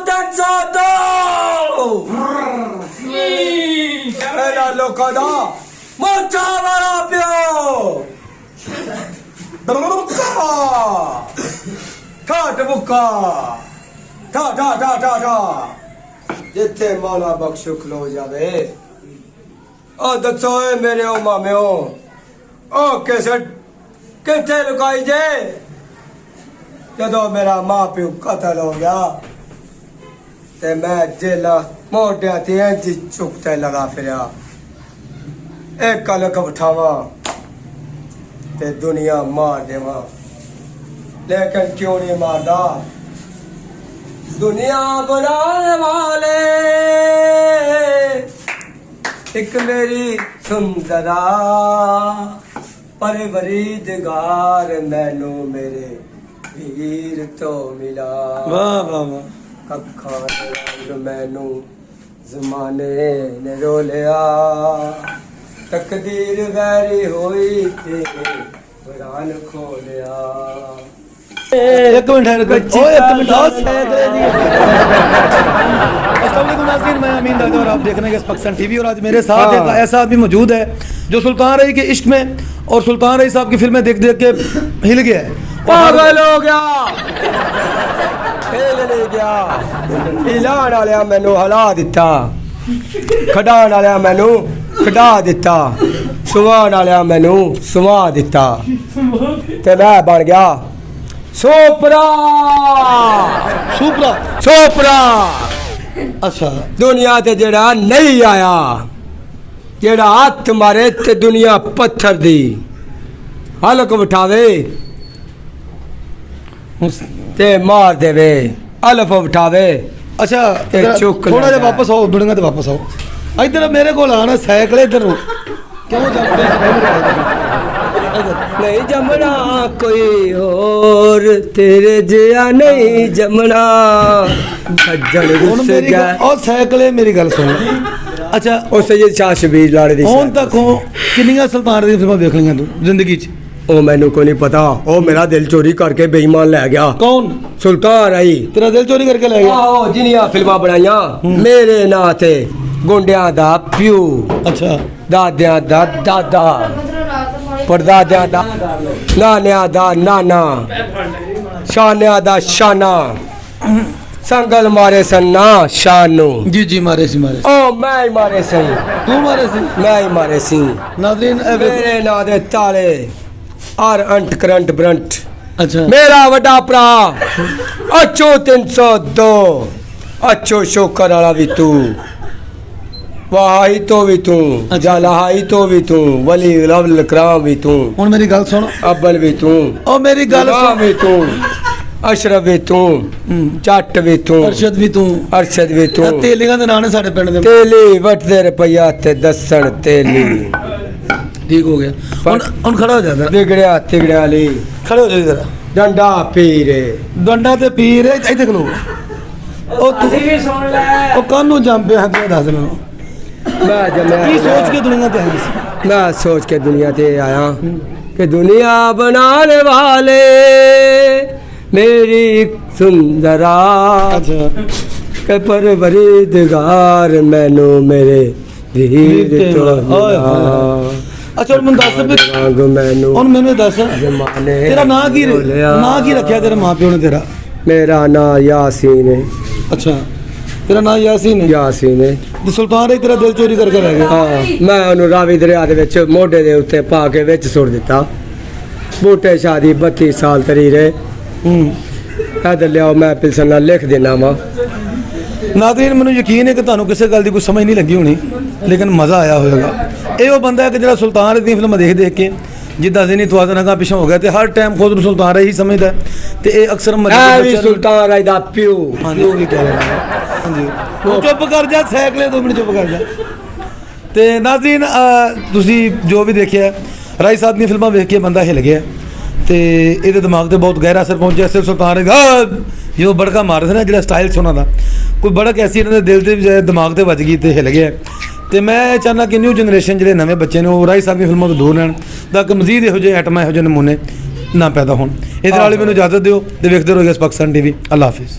302 ਇਹਨਾਂ ਲੋਕਾਂ ਦਾ ਮੋਚਾ ਵਾਲਾ ਪਿਓ ਠਾਟ ਬੁੱਕਾ ਠਾ ਠਾ ਠਾ ਠਾ ਠਾ ਜਿੱਥੇ ਮੌਲਾ ਬਖਸ਼ੋ ਖਲੋ ਜਾਵੇ। ਉਹ ਦੱਸੋ ਏ ਮੇਰੇ ਉਹ ਮਾਮਿਓ, ਉਹ ਕੈਸਟ ਕਿੱਥੇ ਲੁਕਾਈ ਜੇ? ਜਦੋਂ ਮੇਰਾ ਮਾਂ ਪਿਓ ਕਤਲ ਹੋ ਗਿਆ ਤੇ ਮੈਂ ਜੇਲਾ ਮੋਢਿਆਂ ਤੇ ਇੰਝ ਚੁੱਕਤੇ ਲਗਾ ਫਿਰਿਆ, ਇੱਕ ਕਲਕ ਉਠਾਵਾਂ ਤੇ ਦੁਨੀਆ ਮਾਰ ਦੇਵਾਂ, ਲੇਕਿਨ ਕਿਉਂ ਨਹੀਂ ਮਾਰਦਾ? दुनिया बनाने वाले एक मेरी सुंदरा परवरीदगार मैनू मेरे वीर तो मिला। वाह वाह वाह। अखा रंग मैनू जमाने ने रोलिया, तकदीर वैरी होई ते कुरान खोलिया। एक मिनट एक मिनट अस्सलाम वालेकुम नाज़रीन, मैं अमीन दादा और आप देख रहे हैं पाकिस्तान टीवी। और आज मेरे साथ एक ऐसा आदमी मौजूद है जो सुल्तान रही के इश्क में और सुल्तान रही साहब की फिल्में देख देख के हिल गया है, पागल हो गया, हिल नहीं गया। हिलाण वालिया मैनू हिला दिता, खडाण वालिया मैनू खडा दिता, सुवाण वालिया मैनू सुवा दिता ते मैं बन गया सोपरा। सुपरा सोपरा अच्छा, दुनिया ते जेड़ा नहीं आया, जेड़ा हाथ मारे ते दुनिया पत्थर दी हलक उठावे ते मार देवे, अलफ उठावे। अच्छा चुक थोड़ा जा वापस आओ, दुनिया ते वापस आओ। इधर मेरे को आना साइकिल इधर क्यों नहीं जमना कोई और तेरे जिया नहीं जमना सज्जन रुस गया। और साइकिल मेरी गल सुन। अच्छा उस ये चाह शबीर लाड़े दी हुन तक किन्नियां सुल्तान दी फिल्मां देख लियां तू जिंदगी च? ओ मैनू को नहीं पता, ओ मेरा दिल चोरी करके बेईमान ले गया। कौन? सुल्तान आई तेरा दिल चोरी करके ले गया? आहो, जिन्नियां फिल्मां बनाईयां मेरे नां ते, गुंडियां दा प्यू, अच्छा दादियां दा दादा, परदादियां दा नानियां दा नाना, शानियां दा शाना, संगल मारे सन्ना शानू। जी जी मारे सी मारे। ओ मैं ही मारे सी। तू मारे सी? मैं ही मारे सी। नाज़रीन मेरे नां दे ताले और अंट करंट ब्रंट। अच्छा मेरा वड्डा भरा अच्छो 302, अच्छो शोकर वाला भी तू, वहाई तो भी तू, जलाही तो भी तू, वली लवल कराम भी तू, हुन मेरी गल सुन, अब्बल भी तू, ओ मेरी गल सुन भी तू, अशरफ भी तू, जट भी तू, अरशद भी तू, अरशद भी तू। तेलियां दे नाने साडे पिंड दे तेली वटदे रुपया ते दसन तेली। ठीक हो गया। हुन खड़ा हो जा, बिगड़िया तिगड़िया ली खड़े हो जा जरा। डंडा पीरे डंडा ते पीर इत्थे खलो। ओ तू भी सुन ले, ओ कानू जंप पे हद दस मैनू मैं जम्या की सोच के दुनिया ते आई? मैं सोच के दुनिया ते आया कि दुनिया बनाने वाले मेरी सुंदरा के परवरीदगार मैनू मेरे वीर तो मिला। अच्छा हुन दस मैनू हुन मैनू दस तेरा नां की रखया तेरे मां प्यो ने तेरा? मेरा नां यासीन है। अच्छा तेरा नाम यासीन है? यासीन है। ते सुल्तान तेरा दिल चोरी करके ले गया? हाँ, मैं उन्होंने रावी दरिया दे विच मोढे दे उत्ते पा के विच सुट दिता। बूटे शादी 32 साल तरी रहे। इधर लियाओ मैं पिलसन नाल लिख देना वा। नाज़रीन मैनूं यकीन है कि तुहानूं किसी गल दी कोई समझ नहीं लगी होनी, लेकिन मज़ा आया होगा। ये वो बंदा है कि जिहड़ा सुल्तान दी फिल्म देख देख के जिद्दां ज़हनी तवाज़ुन अगां पिछां हो गया ते हर टाइम खुद नूं सुल्तान रही समझदा है ते ये अक्सर मरीज़ सुल्तान रही दा प्यो। हां जी, वो भी कह रहा है। हां जी, चुप कर जा साइकिल 2 मिनट चुप कर जा। ते नाज़रीन तुसीं जो भी देखिया राय साहब दी फिल्मां वेख के बंदा हिल गया ते इहदे दिमाग ते बहुत गहरा असर पहुंचा। सिर्फ सुल्तान रही जो बड़का मारदे ना जिहड़ा स्टाइल से उन्हां दा कोई बड़क ऐसी इन्हां दे दिल ते दिमाग ते वज गई ते हिल गया। तो मैं चाहना कि न्यू जनरेशन जो नवे बच्चे ने राही साहब की फिल्मों तो दूर रहन ताकि मजीद यहो आइटम यहो नमूने ना पैदा हो। इहदे नाल मैनूं इजाजत दिओ ते वेखदे रहो पाकिस्तान टीवी। अल्लाह हाफिज़।